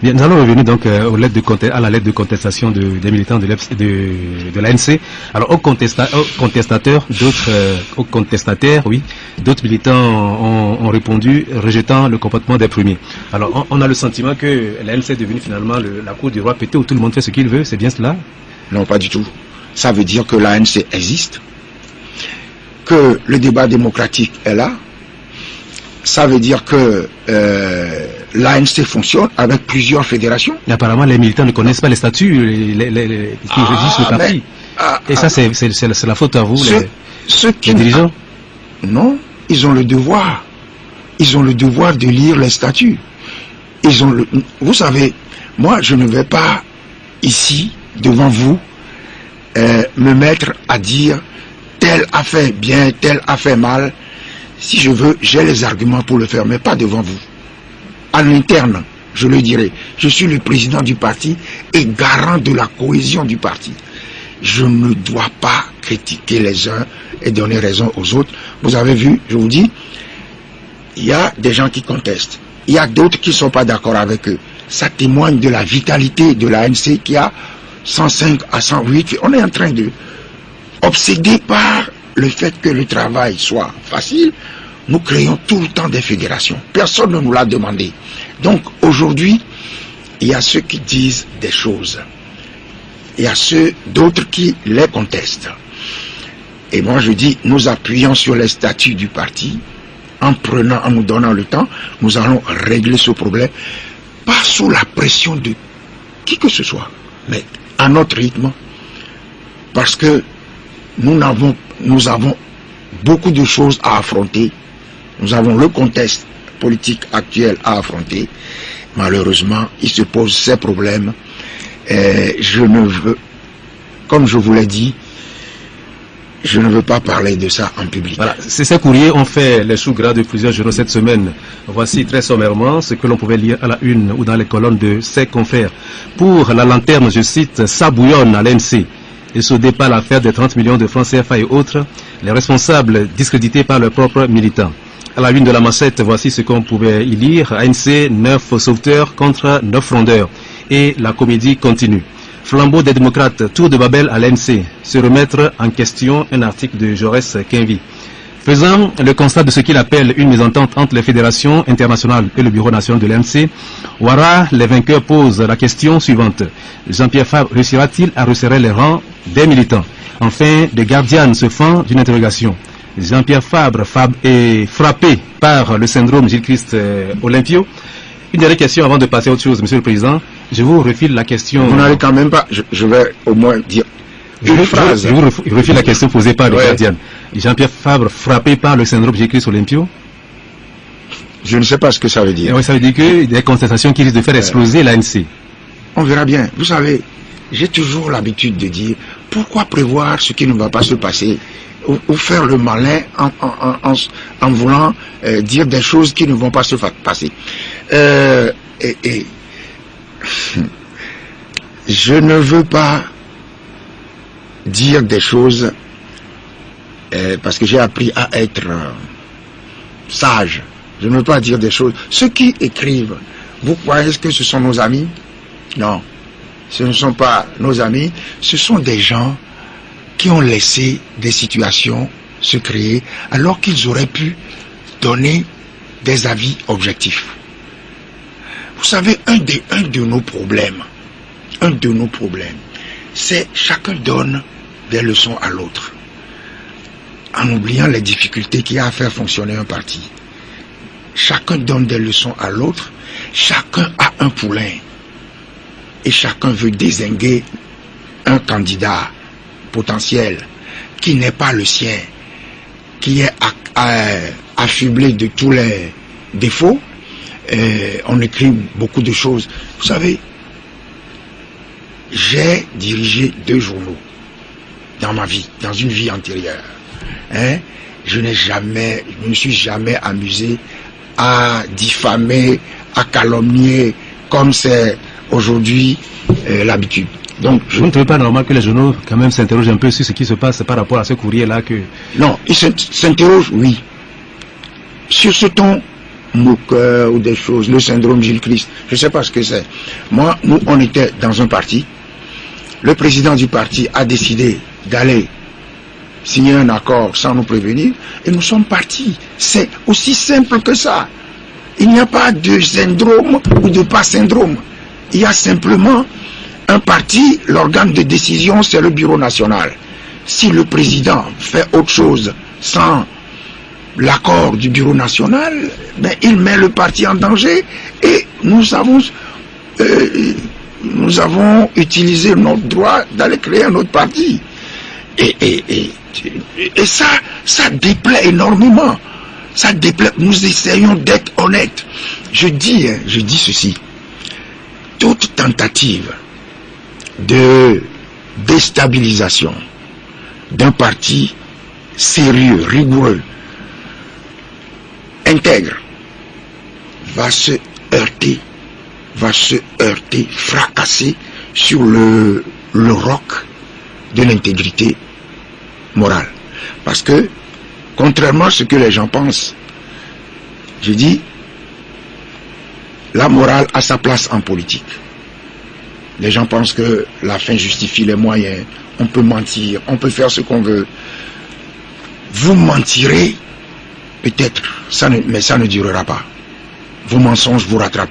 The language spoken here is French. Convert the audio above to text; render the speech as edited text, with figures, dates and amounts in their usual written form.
Bien, nous allons revenir donc à la lettre de contestation des militants de l'ANC. Alors, aux contestataires, d'autres militants ont répondu rejetant le comportement des premiers. Alors, on a le sentiment que l'ANC est devenue finalement la cour du roi pété où tout le monde fait ce qu'il veut, c'est bien cela? Non, pas du tout. Ça veut dire que l'ANC existe, que le débat démocratique est là. Ça veut dire que l'ANC fonctionne avec plusieurs fédérations. Mais apparemment, les militants ne connaissent pas les statuts qui régissent le parti. Et ça, c'est la faute à vous, les dirigeants? Non, ils ont le devoir. Ils ont le devoir de lire les statuts. Vous savez, moi, je ne vais pas ici, devant vous, me mettre à dire tel a fait bien, tel a fait mal. Si je veux, j'ai les arguments pour le faire, mais pas devant vous. À l'interne, je le dirai. Je suis le président du parti et garant de la cohésion du parti. Je ne dois pas critiquer les uns et donner raison aux autres. Vous avez vu, je vous dis, il y a des gens qui contestent. Il y a d'autres qui ne sont pas d'accord avec eux. Ça témoigne de la vitalité de l'ANC qui a 105 à 108. On est en train de obsédé par le fait que le travail soit facile. Nous créons tout le temps des fédérations. Personne ne nous l'a demandé. Donc aujourd'hui, il y a ceux qui disent des choses. Il y a d'autres qui les contestent. Et moi je dis, nous appuyons sur les statuts du parti, en nous donnant le temps, nous allons régler ce problème, pas sous la pression de qui que ce soit, mais à notre rythme, parce que nous avons beaucoup de choses à affronter. Nous avons le contexte politique actuel à affronter. Malheureusement, il se pose ces problèmes. Je ne veux, comme je vous l'ai dit, je ne veux pas parler de ça en public. Voilà, ces courriers ont fait les choux gras de plusieurs journaux cette semaine. Voici très sommairement ce que l'on pouvait lire à la une ou dans les colonnes de ses confrères. Pour la lanterne, je cite, ça bouillonne à l'ANC. Et soudé par l'affaire des 30 millions de francs CFA et autres, les responsables discrédités par leurs propres militants. À la une de la Massette, voici ce qu'on pouvait y lire. ANC, 9 sauveteurs contre 9 frondeurs. Et la comédie continue. Flambeau des démocrates, tour de Babel à l'ANC. Se remettre en question, un article de Jaurès Quinvy. Faisant le constat de ce qu'il appelle une mésentente entre les fédérations internationales et le bureau national de l'ANC, Ouattara, les vainqueurs, posent la question suivante. Jean-Pierre Fabre réussira-t-il à resserrer les rangs des militants? Enfin, des gardiens se font d'une interrogation. Jean-Pierre Fabre est frappé par le syndrome Gilles-Christ Olympio. Une dernière question avant de passer à autre chose, Monsieur le Président. Je vous refile la question. Vous n'allez quand même pas, je vais au moins dire une phrase. Je vous refile la question posée par le gardien. Jean-Pierre Fabre frappé par le syndrome Gilles-Christ Olympio? Je ne sais pas ce que ça veut dire. Oui, ça veut dire qu'il y a des contestations qui risquent de faire exploser l'ANC. On verra bien. Vous savez, j'ai toujours l'habitude de dire, pourquoi prévoir ce qui ne va pas se passer ou faire le malin en voulant dire des choses qui ne vont pas se passer. Je ne veux pas dire des choses parce que j'ai appris à être sage. Je ne veux pas dire des choses. Ceux qui écrivent, vous croyez que ce sont nos amis? Non, ce ne sont pas nos amis. Ce sont des gens qui ont laissé des situations se créer alors qu'ils auraient pu donner des avis objectifs. Vous savez, un de nos problèmes, c'est chacun donne des leçons à l'autre, en oubliant les difficultés qu'il y a à faire fonctionner un parti. Chacun donne des leçons à l'autre, chacun a un poulain, et chacun veut dézinguer un candidat potentiel qui n'est pas le sien, qui est affublé de tous les défauts. On écrit beaucoup de choses. Vous savez, j'ai dirigé 2 journaux dans ma vie, dans une vie antérieure. Je ne me suis jamais amusé à diffamer, à calomnier, comme c'est aujourd'hui l'habitude. Donc, vous ne trouvez pas normal que les journaux quand même s'interrogent un peu sur ce qui se passe par rapport à ce courrier-là que... Non, ils s'interrogent, oui. Sur ce ton moqueurs ou des choses, le syndrome Gilles Christ, je ne sais pas ce que c'est. Moi, nous, on était dans un parti. Le président du parti a décidé d'aller signer un accord sans nous prévenir et nous sommes partis. C'est aussi simple que ça. Il n'y a pas de syndrome ou de pas syndrome. Il y a simplement un parti, l'organe de décision, c'est le bureau national. Si le président fait autre chose sans l'accord du bureau national, ben, il met le parti en danger et nous avons utilisé notre droit d'aller créer un autre parti. Et ça déplaît énormément. Ça déplaît. Nous essayons d'être honnêtes. Je dis ceci. Toute tentative de déstabilisation d'un parti sérieux, rigoureux, intègre, va se heurter, fracasser sur le roc de l'intégrité morale. Parce que, contrairement à ce que les gens pensent, je dis, la morale a sa place en politique. Les gens pensent que la fin justifie les moyens, on peut mentir, on peut faire ce qu'on veut. Vous mentirez, peut-être, mais ça ne durera pas. Vos mensonges vous rattraperont.